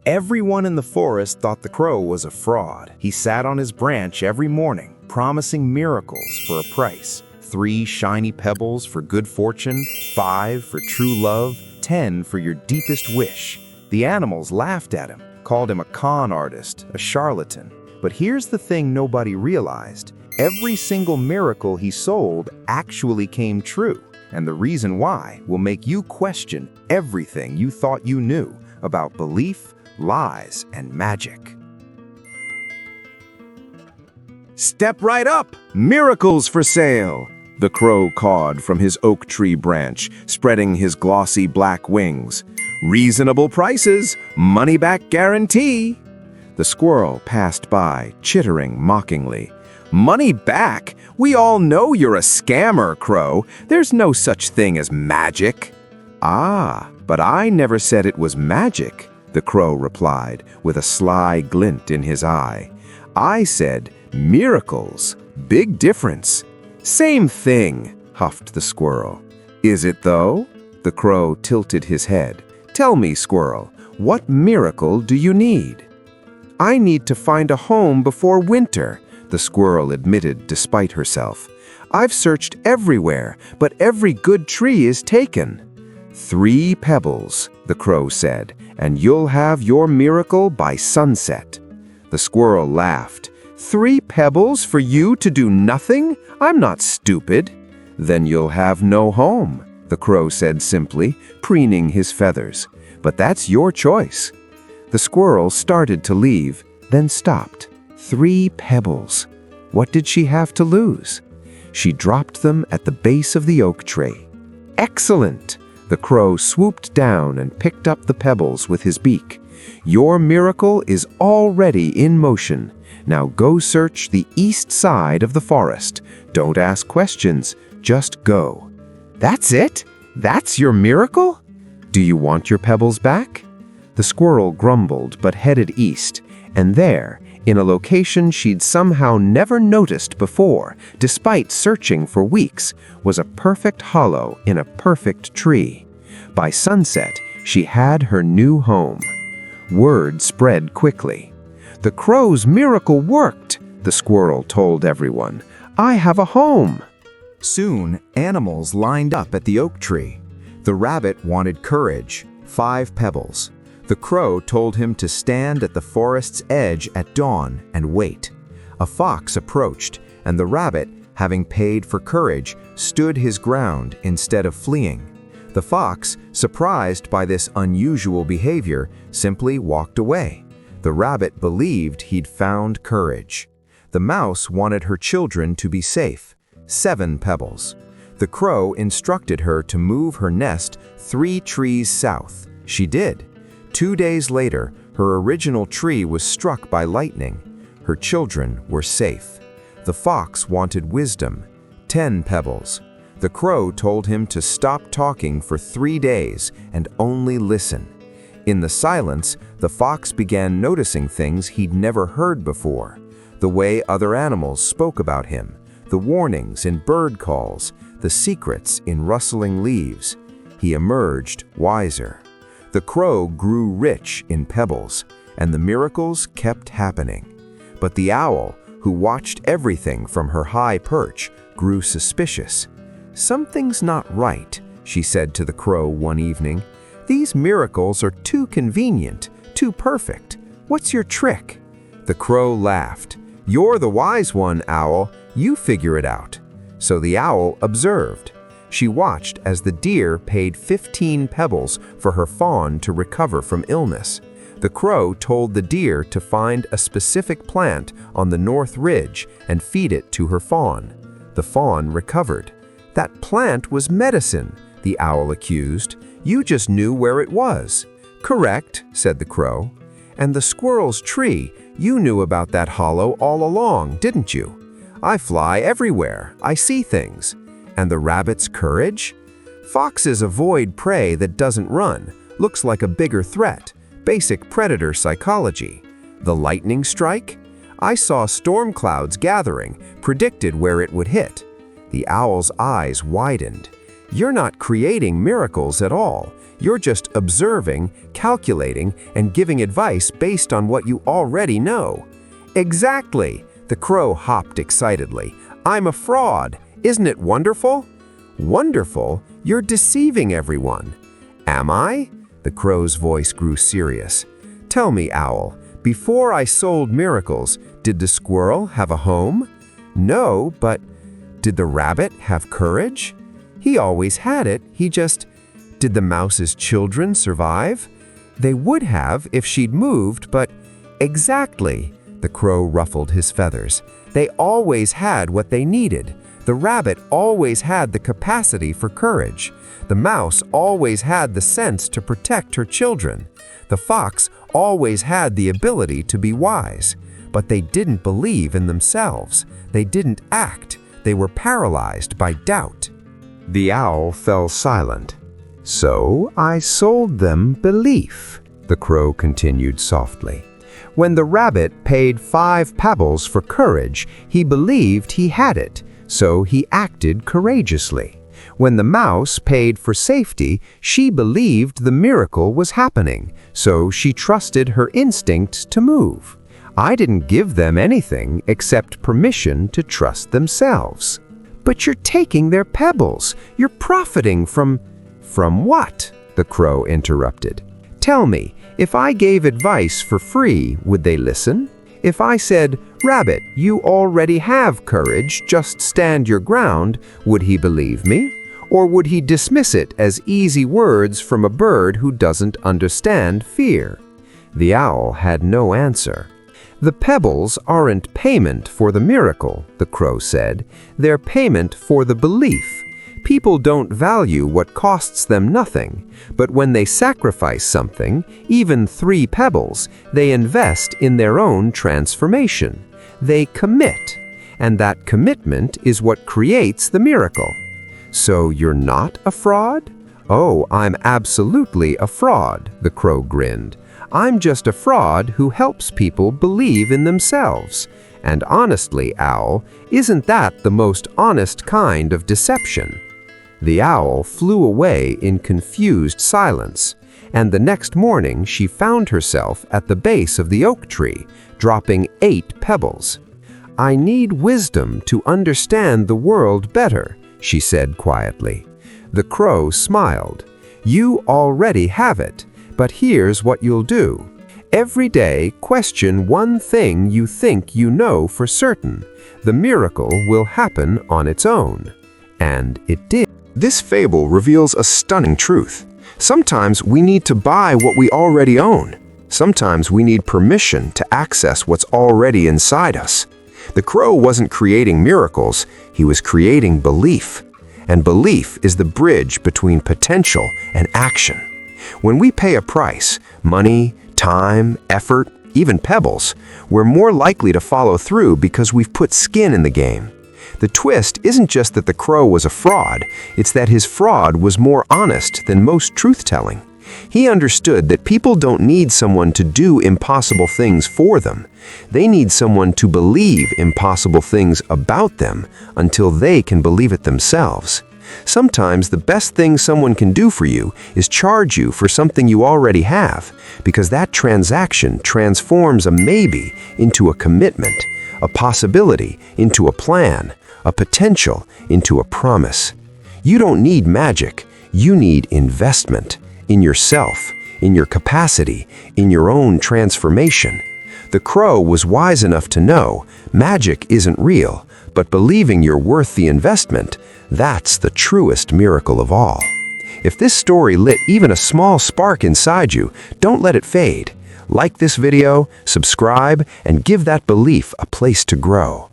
Everyone in the forest thought the crow was a fraud. He sat on his branch every morning, promising miracles for a price. 3 shiny pebbles for good fortune, 5 for true love, 10 for your deepest wish. The animals laughed at him, called him a con artist, a charlatan. But here's the thing nobody realized. Every single miracle he sold actually came true. And the reason why will make you question everything you thought you knew about belief, lies, and magic. Step right up! Miracles for sale! The crow cawed from his oak tree branch, spreading his glossy black wings. Reasonable prices, money-back guarantee. The squirrel passed by, chittering mockingly. Money back? We all know you're a scammer, Crow. There's no such thing as magic. Ah, but I never said it was magic, the crow replied, with a sly glint in his eye. I said miracles. Big difference. Same thing, huffed the squirrel. Is it though? The crow tilted his head. Tell me, squirrel, what miracle do you need? I need to find a home before winter, the squirrel admitted despite herself. I've searched everywhere, but every good tree is taken. 3 pebbles, the crow said, and you'll have your miracle by sunset. The squirrel laughed. 3 pebbles for you to do nothing? I'm not stupid. Then you'll have no home, the crow said simply, preening his feathers. But that's your choice. The squirrel started to leave, then stopped. 3 pebbles. What did she have to lose? She dropped them at the base of the oak tree. Excellent! The crow swooped down and picked up the pebbles with his beak. Your miracle is already in motion. Now go search the east side of the forest. Don't ask questions, just go. That's it? That's your miracle? Do you want your pebbles back? The squirrel grumbled but headed east, and there, in a location she'd somehow never noticed before, despite searching for weeks, was a perfect hollow in a perfect tree. By sunset, she had her new home. Word spread quickly. The crow's miracle worked, the squirrel told everyone. I have a home. Soon, animals lined up at the oak tree. The rabbit wanted courage, 5 pebbles. The crow told him to stand at the forest's edge at dawn and wait. A fox approached, and the rabbit, having paid for courage, stood his ground instead of fleeing. The fox, surprised by this unusual behavior, simply walked away. The rabbit believed he'd found courage. The mouse wanted her children to be safe, 7 pebbles. The crow instructed her to move her nest 3 trees south. She did. 2 days later, her original tree was struck by lightning. Her children were safe. The fox wanted wisdom, 10 pebbles. The crow told him to stop talking for 3 days and only listen. In the silence, the fox began noticing things he'd never heard before. The way other animals spoke about him, the warnings in bird calls, the secrets in rustling leaves. He emerged wiser. The crow grew rich in pebbles, and the miracles kept happening. But the owl, who watched everything from her high perch, grew suspicious. Something's not right, she said to the crow one evening. These miracles are too convenient, too perfect. What's your trick? The crow laughed. You're the wise one, owl. You figure it out. So the owl observed. She watched as the deer paid 15 pebbles for her fawn to recover from illness. The crow told the deer to find a specific plant on the north ridge and feed it to her fawn. The fawn recovered. That plant was medicine, the owl accused. You just knew where it was. Correct, said the crow. And the squirrel's tree, you knew about that hollow all along, didn't you? I fly everywhere. I see things. And the rabbit's courage? Foxes avoid prey that doesn't run, looks like a bigger threat. Basic predator psychology. The lightning strike? I saw storm clouds gathering, predicted where it would hit. The owl's eyes widened. You're not creating miracles at all. You're just observing, calculating, and giving advice based on what you already know." "Exactly," the crow hopped excitedly. "I'm a fraud. Isn't it wonderful?" "Wonderful? You're deceiving everyone." "Am I?" The crow's voice grew serious. "Tell me, Owl, before I sold miracles, did the squirrel have a home?" "No, but did the rabbit have courage?" "He always had it, Did the mouse's children survive?" "They would have if she'd moved, but—" "Exactly," the crow ruffled his feathers. "They always had what they needed. The rabbit always had the capacity for courage. The mouse always had the sense to protect her children. The fox always had the ability to be wise. But they didn't believe in themselves. They didn't act. They were paralyzed by doubt." The owl fell silent. "So I sold them belief," the crow continued softly. "When the rabbit paid 5 pebbles for courage, he believed he had it, so he acted courageously. When the mouse paid for safety, she believed the miracle was happening, so she trusted her instincts to move. I didn't give them anything except permission to trust themselves." "But you're taking their pebbles. You're profiting from—" "From what?" the crow interrupted. "Tell me, if I gave advice for free, would they listen? If I said, 'Rabbit, you already have courage, just stand your ground,' would he believe me? Or would he dismiss it as easy words from a bird who doesn't understand fear?" The owl had no answer. "The pebbles aren't payment for the miracle," the crow said. "They're payment for the belief. People don't value what costs them nothing, but when they sacrifice something, even 3 pebbles, they invest in their own transformation. They commit, and that commitment is what creates the miracle." "So you're not a fraud?" "Oh, I'm absolutely a fraud," the crow grinned. "I'm just a fraud who helps people believe in themselves. And honestly, Owl, isn't that the most honest kind of deception?" The owl flew away in confused silence, and the next morning she found herself at the base of the oak tree, dropping 8 pebbles. "I need wisdom to understand the world better," she said quietly. The crow smiled. "You already have it, but here's what you'll do. Every day, question one thing you think you know for certain. The miracle will happen on its own." And it did. This fable reveals a stunning truth. Sometimes we need to buy what we already own. Sometimes we need permission to access what's already inside us. The crow wasn't creating miracles, he was creating belief. And belief is the bridge between potential and action. When we pay a price, money, time, effort, even pebbles, we're more likely to follow through because we've put skin in the game. The twist isn't just that the crow was a fraud, it's that his fraud was more honest than most truth-telling. He understood that people don't need someone to do impossible things for them. They need someone to believe impossible things about them until they can believe it themselves. Sometimes the best thing someone can do for you is charge you for something you already have, because that transaction transforms a maybe into a commitment, a possibility into a plan, a potential into a promise. You don't need magic, you need investment in yourself, in your capacity, in your own transformation. The crow was wise enough to know magic isn't real, but believing you're worth the investment, that's the truest miracle of all. If this story lit even a small spark inside you, don't let it fade. Like this video, subscribe, and give that belief a place to grow.